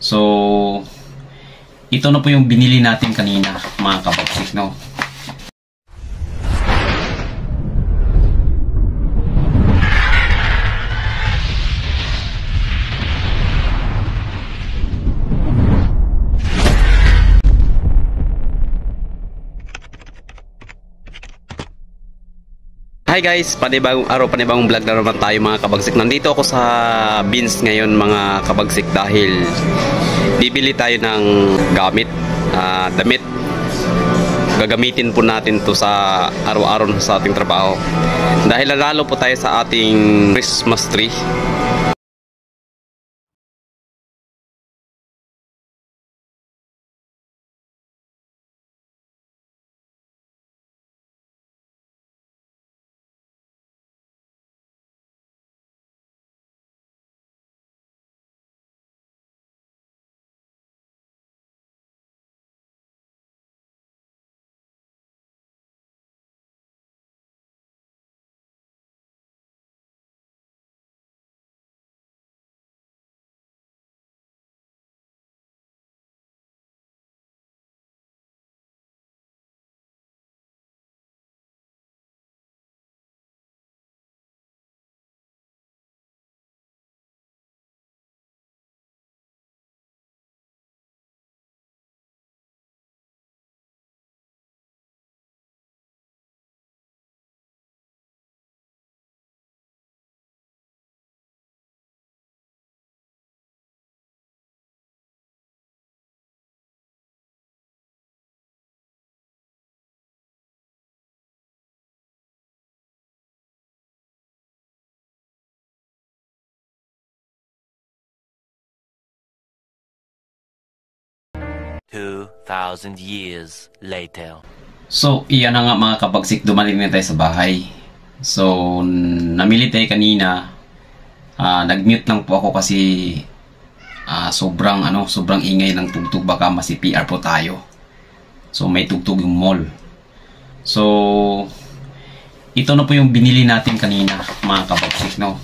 So, ito na po yung binili natin kanina, mga kabagsik, no? Hi guys, panibagong araw, panibagong vlog na naman tayo mga kabagsik. Nandito ako sa Beans ngayon mga kabagsik dahil bibili tayo ng gamit, damit. Gagamitin po natin to sa araw-araw sa ating trabaho. Dahil nanalo po tayo sa ating Christmas tree. Thousand years later. So, iyan na nga mga kabagsik, dumating na tayo sa bahay. So, namili tayo kanina. Nag-mute lang po ako kasi sobrang ingay ng tugtog, baka masi-PR po tayo. So, may tugtog yung mall. So, ito na po yung binili natin kanina mga kabagsik, no?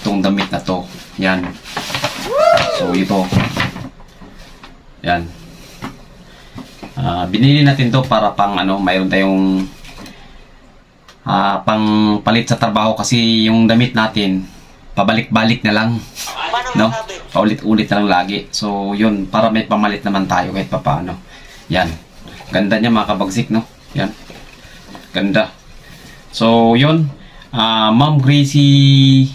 Itong damit na to. Yan. So, ito. Yan. Binili natin to para pang mayroon tayong pang palit sa trabaho kasi yung damit natin pabalik-balik na lang, no? Paulit-ulit na lang lagi. So yun, para may pamalit naman tayo kahit papaano. Yan. Ganda niya mga kabagsik, no? Yan. Ganda. So yun, Ma'am Gracie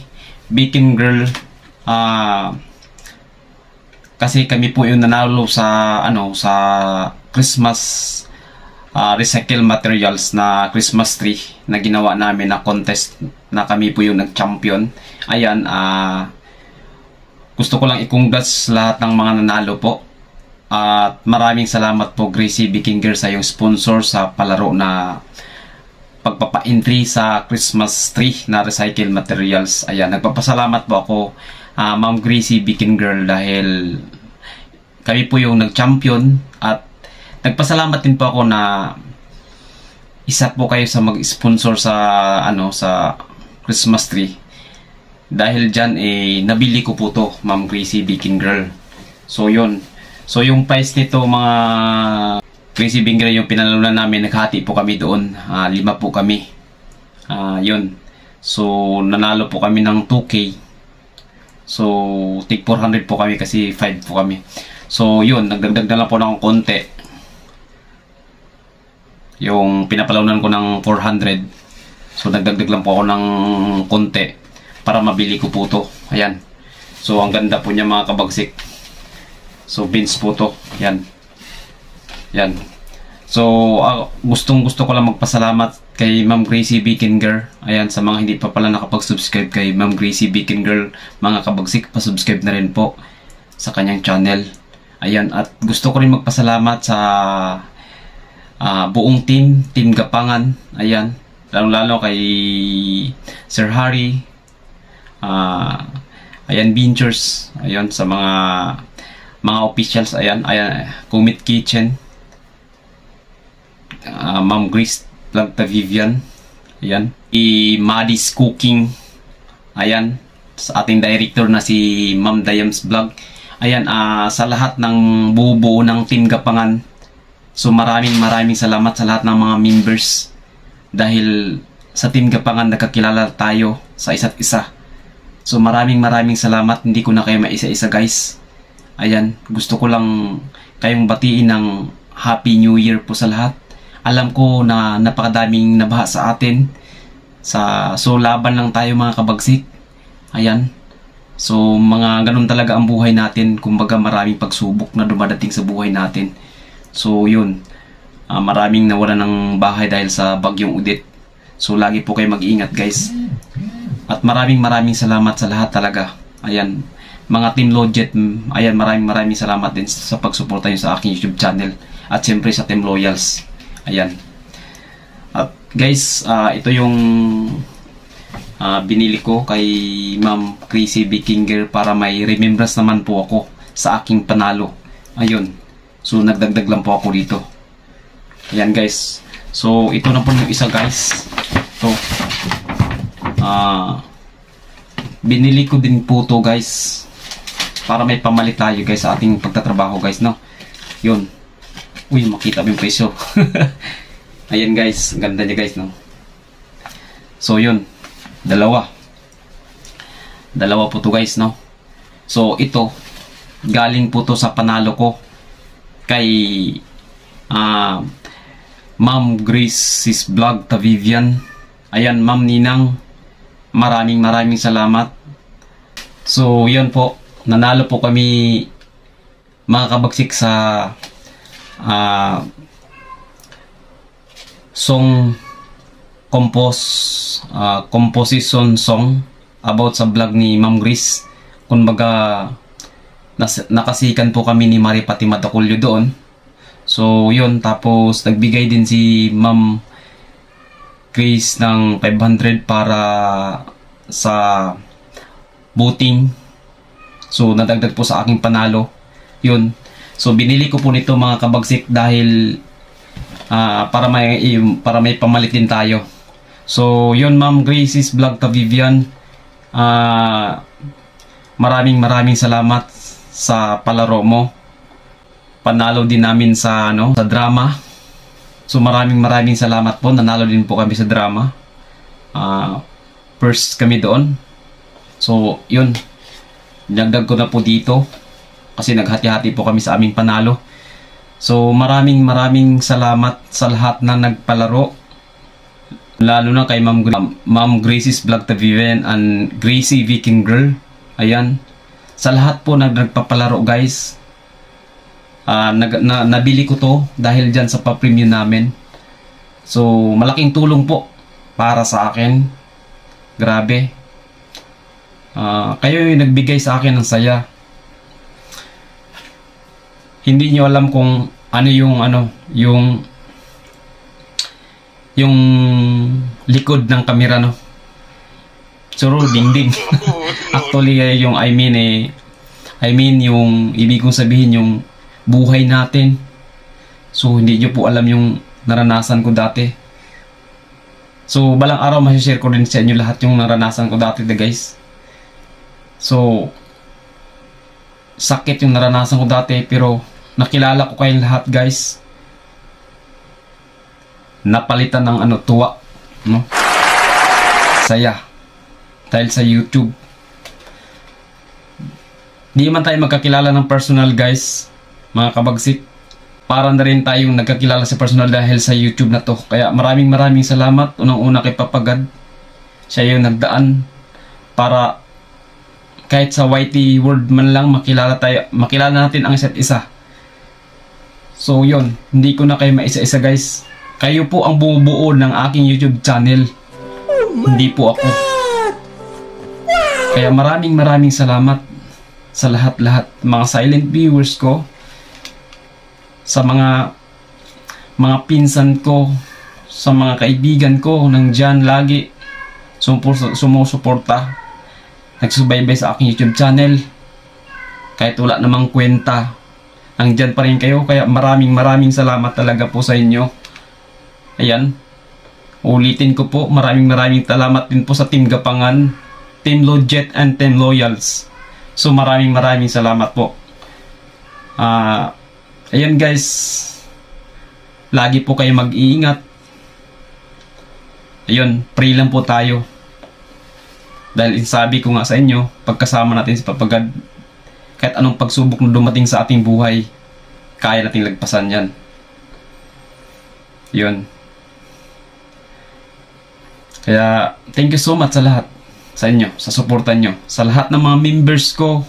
Baking Girl, kasi kami po yung nanalo sa sa Christmas recycle materials na Christmas tree na ginawa namin na contest, na kami po yung nag-champion. Ayan, gusto ko lang i-congrats lahat ng mga nanalo po. At maraming salamat po Gracie Baking Girl sa yung sponsor sa palaro na pagpapa-entry sa Christmas tree na recycle materials. Ayan, nagpapasalamat po ako Ma'am Gracie Baking Girl dahil kami po yung nag-champion, at nagpasalamat din po ako na isa po kayo sa mag-sponsor sa sa Christmas tree. Dahil diyan nabili ko po to, Ma'am Gracie Baking Girl. So yun. So yung price nito mga Gracie Baking Girl, yung pinanalunan namin, naghati po kami doon. 5 po kami. Yun. So nanalo po kami ng 2K. So tig 400 po kami kasi 5 po kami. So yun, nagdagdag na lang po ng konti. Yung pinapalawanan ko ng 400. So nagdagdag lang po ako ng konti para mabili ko po to. Ayan. So ang ganda po niya mga kabagsik. So beans po to. Yan. Yan. So gustong gusto ko lang magpasalamat kay Ma'am Gracie Baking Girl. Ayan, sa mga hindi pa pala nakapag-subscribe kay Ma'am Gracie Baking Girl, mga kabagsik, pa-subscribe na rin po sa kanyang channel. Ayan, at gusto ko rin magpasalamat sa buong team Gapangan. Ayan, lalo kay Sir Harry, ayan, Ventures, ayan, sa mga officials, ayan, Comet Kitchen, Ma'am Grace Plagta Vivian, ayan, Maddie's Cooking, ayan, sa ating director na si Ma'am Dayams Vlog. Ayan, sa lahat ng bubuo ng Team Gapangan. So maraming salamat sa lahat ng mga members. Dahil sa Team Gapangan nagkakilala tayo sa isa't isa. So maraming salamat. Hindi ko na kayo maisa-isa guys. Ayan, gusto ko lang kayong batiin ng Happy New Year po sa lahat. Alam ko na napakadaming nabaha sa atin. So laban lang tayo mga kabagsik. Ayan. So mga ganun talaga ang buhay natin. Kumbaga maraming pagsubok na dumadating sa buhay natin. So yun. Maraming nawala ng bahay dahil sa bagyong Udit. So lagi po kayo mag-iingat guys. At maraming salamat sa lahat talaga. Ayan. Mga Team Lojet, ayan, maraming salamat din sa pagsuporta nyo sa aking YouTube channel. At siyempre sa Team Loyals. Ayan. At guys, ito yung binili ko kay Ma'am Crazy Vikinger para may remembrance naman po ako sa aking panalo. Ayun. So nagdagdag lang po ako dito. Ayan guys. So ito na po yung isa guys. So binili ko din po to guys para may pamalit tayo guys sa ating pagtatrabaho guys, no? Yun. Uy, makita mo yung presyo. Ayan guys, ganda niya guys, no? So yun, dalawa po to guys, no? So ito galing po to sa panalo ko kay Ma'am Grace's Vlog ta Vivian. Ayan, Ma'am Ninang, maraming salamat. So yun po, nanalo po kami mga kabagsik sa song composition song about sa vlog ni Ma'am Grace. Kumbaga nakasikan po kami ni Maripati Matakulyo doon. So yun, tapos nagbigay din si Ma'am Grace ng 500 para sa voting. So nadagdag po sa aking panalo. Yun. So binili ko po nito mga kabagsik dahil para may pamalit din tayo. So yun, Ma'am Grace's Vlog ta Vivian, maraming salamat sa palaro mo. Panalo din namin sa sa drama. So maraming salamat po. Nanalo din po kami sa drama. First kami doon. So yun, dinagdag ko na po dito kasi naghati-hati po kami sa aming panalo. So maraming salamat sa lahat na nagpalaro, lalo na kay Ma'am Grace's Vlog ta Vivian and Gracie Viking Girl. Ayan, sa lahat po na nagpapalaro guys. Nabili ko to dahil dyan sa pa-premium namin. So malaking tulong po para sa akin. Grabe. Kayo yung nagbigay sa akin ng saya. Hindi nyo alam kung ano yung likod ng kamera, no? Suro dingding. Actually yung I mean yung ibig kong sabihin yung buhay natin. So hindi nyo po alam yung naranasan ko dati. So balang araw masishare ko din sa inyo lahat yung naranasan ko dati guys. So sakit yung naranasan ko dati, pero nakilala ko kayong lahat guys. Napalitan ng tuwa, no? Saya dahil sa YouTube. Di man tayo magkakilala ng personal guys, mga kabagsik. Para na rin tayong nagkakilala sa personal dahil sa YouTube na to. Kaya maraming salamat. Unang-una kay Papagad. Siya yung nagdaan para kahit sa YT world man lang makilala natin ang isa't isa. So yun, hindi ko na kayo maisa-isa guys. Kayo po ang bumubuo ng aking YouTube channel. Hindi po ako. Kaya maraming salamat sa lahat mga silent viewers ko, sa mga pinsan ko, sa mga kaibigan ko nandyan lagi sumusuporta, nagsubaybay sa aking YouTube channel kahit wala namang kwenta, nandyan pa rin kayo. Kaya maraming salamat talaga po sa inyo. Ayan, ulitin ko po, maraming salamat din po sa Team Gapangan, Team Lojet and Team Loyals. So maraming salamat po. Ayan guys, lagi po kayo mag-iingat. Ayun, pray lang po tayo. Dahil sabi ko nga sa inyo, pagkasama natin si Papa God, kahit anong pagsubok na dumating sa ating buhay, kaya nating lagpasan yan. Yun. Kaya, thank you so much sa lahat. Sa inyo, sa suportan nyo. Sa lahat ng mga members ko,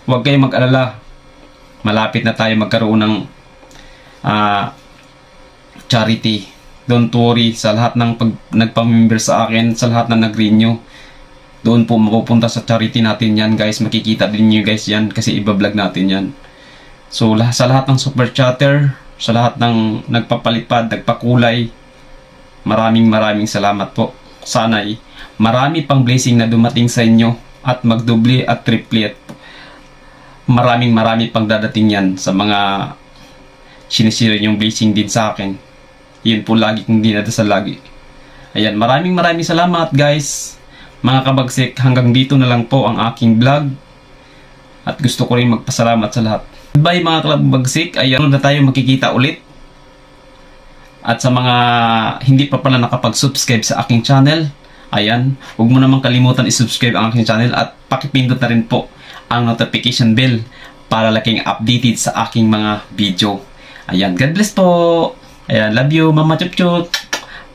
huwag kayong mag-alala. Malapit na tayo magkaroon ng charity. Don't worry, sa lahat ng nagpa-member sa akin, sa lahat na nag-renew, doon po mapupunta sa charity natin yan guys. Makikita din nyo guys yan kasi iba-vlog natin yan. So sa lahat ng super chatter, sa lahat ng nagpapalipad, nagpakulay, maraming salamat po. Sana'y marami pang blessing na dumating sa inyo at magdoble at triple. Maraming pang dadating yan sa mga sinishare yung blessing din sa akin. Yun po lagi kong dinadasal lagi. Ayan, maraming salamat guys. Mga kabagsik, hanggang dito na lang po ang aking vlog. At gusto ko rin magpasalamat sa lahat. Goodbye mga kabagsik. Ayan na tayo makikita ulit. At sa mga hindi pa pala nakapag-subscribe sa aking channel, ayan, huwag mo naman kalimutan i-subscribe ang aking channel at pakipindot na rin po ang notification bell para laking updated sa aking mga video. Ayan, God bless po. Ayan, love you Mama Chup Chup.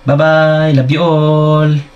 Bye bye, love you all.